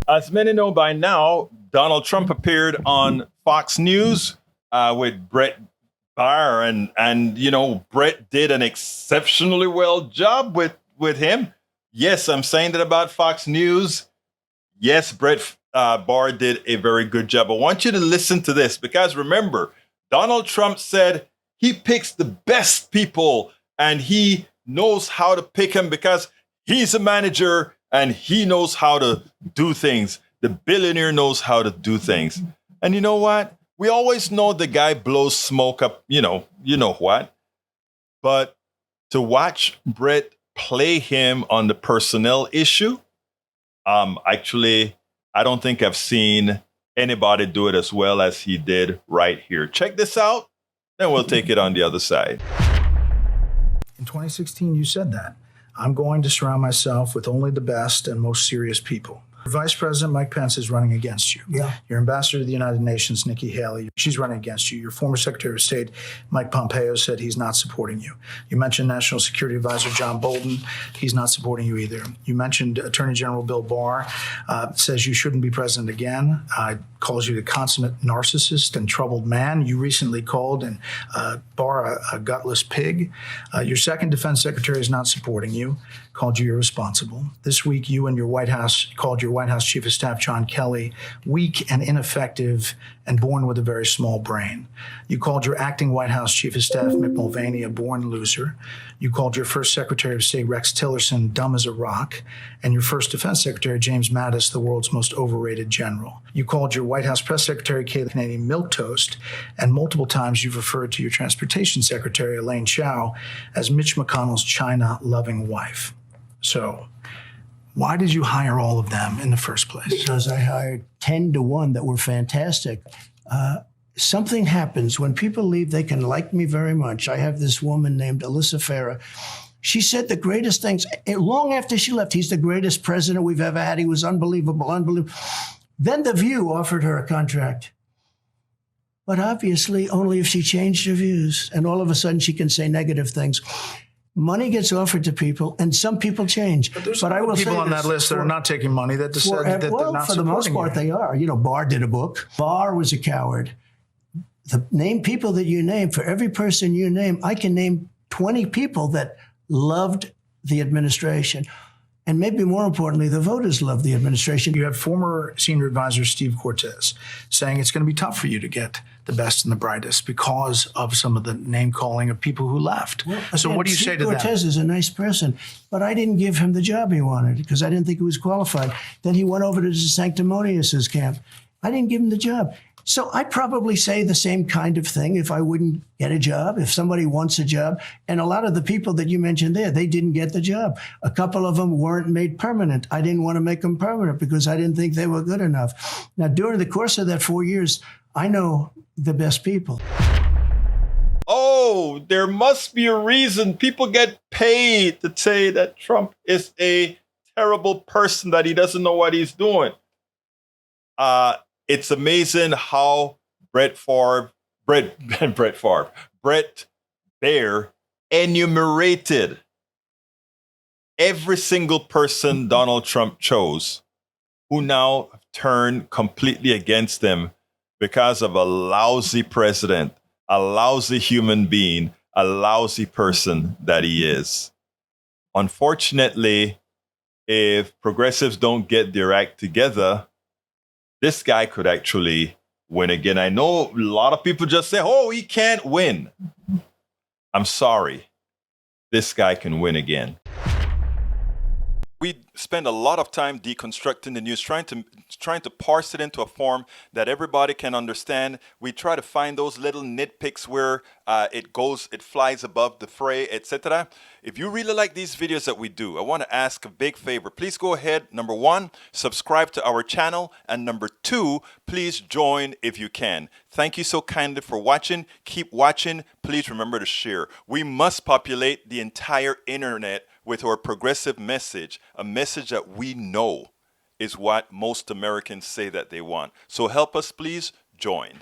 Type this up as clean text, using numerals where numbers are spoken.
As many know by now, Donald Trump appeared on Fox News with Bret Baier, and Bret did an exceptionally well job with him. Yes, I'm saying that about Fox News. Yes, Bret Baier did a very good job. I want you to listen to this because remember, Donald Trump said he picks the best people and he knows how to pick them because he's a manager and he knows how to do things. The billionaire knows how to do things. And you know what? We always know the guy blows smoke up, you know what? But to watch Bret play him on the personnel issue, actually, I don't think I've seen anybody do it as well as he did right here. Check this out, then we'll take it on the other side. In 2016, you said that. I'm going to surround myself with only the best and most serious people. Vice President Mike Pence is running against you. Yeah. Your ambassador to the United Nations, Nikki Haley, she's running against you. Your former Secretary of State, Mike Pompeo, said he's not supporting you. You mentioned National Security Advisor John Bolton. He's not supporting you either. You mentioned Attorney General Bill Barr, says you shouldn't be president again, calls you the consummate narcissist and troubled man. You recently called Barr a gutless pig. Your second defense secretary is not supporting you, called you irresponsible. This week, you and your White House called your White House Chief of Staff, John Kelly, weak and ineffective and born with a very small brain. You called your acting White House Chief of Staff, Mick Mulvaney, a born loser. You called your first Secretary of State, Rex Tillerson, dumb as a rock, and your first Defense Secretary, James Mattis, the world's most overrated general. You called your White House Press Secretary, Kayleigh Canadian, milquetoast, and multiple times you've referred to your Transportation Secretary, Elaine Chao, as Mitch McConnell's China-loving wife. So why did you hire all of them in the first place? Because I hired 10 to 1 that were fantastic. Something happens when people leave. They can like me very much. I have this woman named Alyssa Farah. She said the greatest things. Long after she left, he's the greatest president we've ever had. He was unbelievable. Then The View offered her a contract. But obviously only if she changed her views. And all of a sudden she can say negative things. Money gets offered to people, and some people change. But I will people on that list that are not taking money that decided that they're not for the most part, they are. Barr did a book. Barr was a coward. The name people that you name, for every person you name, I can name 20 people that loved the administration. And maybe more importantly, the voters loved the administration. You have former senior advisor Steve Cortes saying it's going to be tough for you to get the best and the brightest because of some of the name calling of people who left. Well, so what do you say to that? Cortes is a nice person, but I didn't give him the job he wanted because I didn't think he was qualified. Then he went over to the Sanctimonious' camp. I didn't give him the job. So I'd probably say the same kind of thing if I wouldn't get a job, if somebody wants a job. And a lot of the people that you mentioned there, they didn't get the job. A couple of them weren't made permanent. I didn't want to make them permanent because I didn't think they were good enough. Now, during the course of that 4 years, I know the best people. Oh, there must be a reason people get paid to say that Trump is a terrible person, that he doesn't know what he's doing. It's amazing how Bret Baier enumerated every single person Donald Trump chose who now turned completely against him because of a lousy president, a lousy human being, a lousy person that he is. Unfortunately, if progressives don't get their act together, this guy could actually win again. I know a lot of people just say, oh, he can't win. I'm sorry. This guy can win again. We spend a lot of time deconstructing the news, trying to parse it into a form that everybody can understand. We try to find those little nitpicks where it flies above the fray, etc. If you really like these videos that we do, I want to ask a big favor. Please go ahead, number 1, subscribe to our channel, and number 2, please join if you can. Thank you so kindly for watching. Keep watching. Please remember to share. We must populate the entire internet with our progressive message, a message that we know is what most Americans say that they want. So help us, please join.